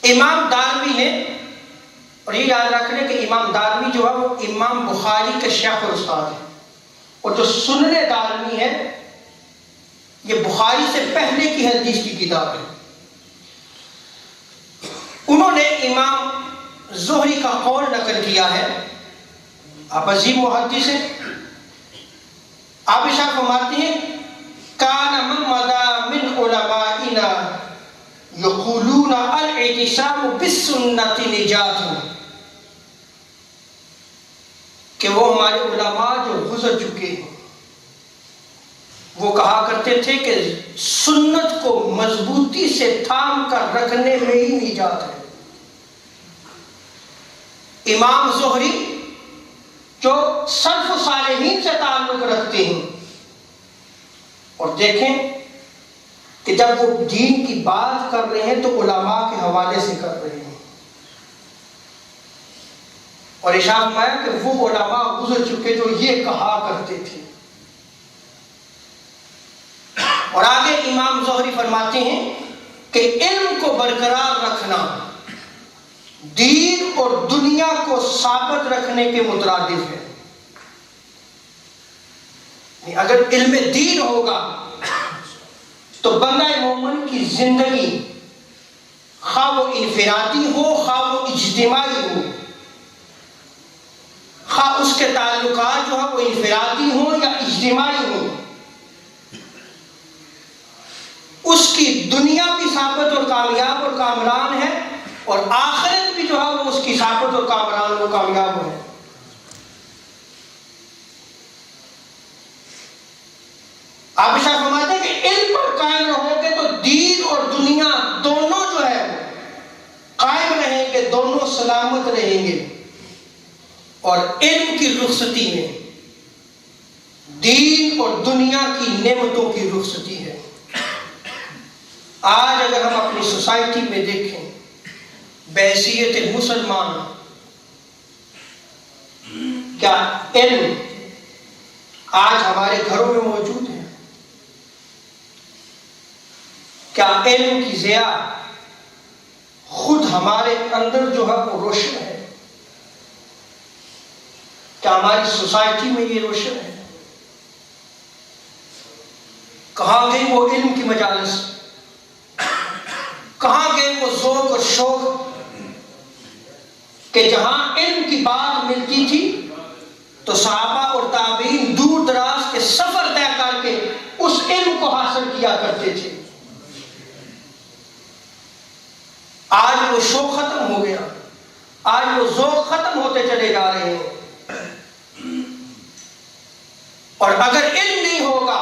امام دارمی نے، اور یہ یاد رکھ لیں کہ امام دارمی جو ہے وہ امام بخاری کے شیخ اور استاد ہے، اور جو سنن دارمی ہے یہ بخاری سے پہلے کی حدیث کی کتاب ہے۔ انہوں نے امام زہری کا قول نقل کیا ہے، آپ عظیم محدث ہیں، آپ ارشاد فرماتے ہیں کان من مضى من علمائنا یقولون الاعتصام بالسنت نجات، کہ وہ ہمارے علماء جو گزر چکے ہیں وہ کہا کرتے تھے کہ سنت کو مضبوطی سے تھام کر رکھنے میں ہی نجات ہے۔ امام زہری جو سلف صالحین سے تعلق رکھتے ہیں، اور دیکھیں کہ جب وہ دین کی بات کر رہے ہیں تو علماء کے حوالے سے کر رہے ہیں، اور ارشاد فرمایا کہ وہ علماء گزر چکے جو یہ کہا کرتے تھے۔ اور آگے امام زہری فرماتے ہیں کہ علم کو برقرار رکھنا دین اور دنیا کو ثابت رکھنے کے مترادف ہے۔ اگر علم دین ہوگا تو بندہ مومن کی زندگی خواہ وہ انفرادی ہو خواہ وہ اجتماعی ہو، خواہ اس کے تعلقات جو ہے وہ انفرادی ہوں یا اجتماعی ہوں، اس کی دنیا بھی ثابت اور کامیاب اور کامران ہے، اور آخرت بھی جو ہے وہ اس کی ثابت اور کامران اور کامیاب ہے۔ آپ ارشاد فرماتے ہیں کہ علم پر قائم رہو گے تو دین اور دنیا دونوں جو ہے قائم رہیں گے، دونوں سلامت رہیں گے، اور علم کی رخصتی میں دین اور دنیا کی نعمتوں کی رخصتی ہے۔ آج اگر ہم اپنی سوسائٹی میں دیکھیں بحیثیت مسلمان، کیا علم آج ہمارے گھروں میں موجود ہے؟ کیا علم کی ضیاء خود ہمارے اندر جو ہے وہ روشن ہے؟ کیا ہماری سوسائٹی میں یہ روشن ہے؟ کہاں گئی وہ علم کی مجالس؟ کہاں گئے وہ ذوق اور شوق کہ جہاں علم کی بات ملتی تھی تو صحابہ اور تابعین دور دراز کے سفر طے کر کے اس علم کو حاصل کیا کرتے تھے؟ آج وہ شوق ختم ہو گیا، آج وہ ذوق ختم ہوتے چلے جا رہے ہیں، اور اگر علم نہیں ہوگا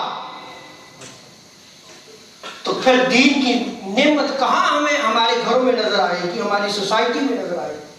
پھر دین کی نعمت کہاں ہمیں ہمارے گھروں میں نظر آئے گی، ہماری سوسائٹی میں نظر آئے گی؟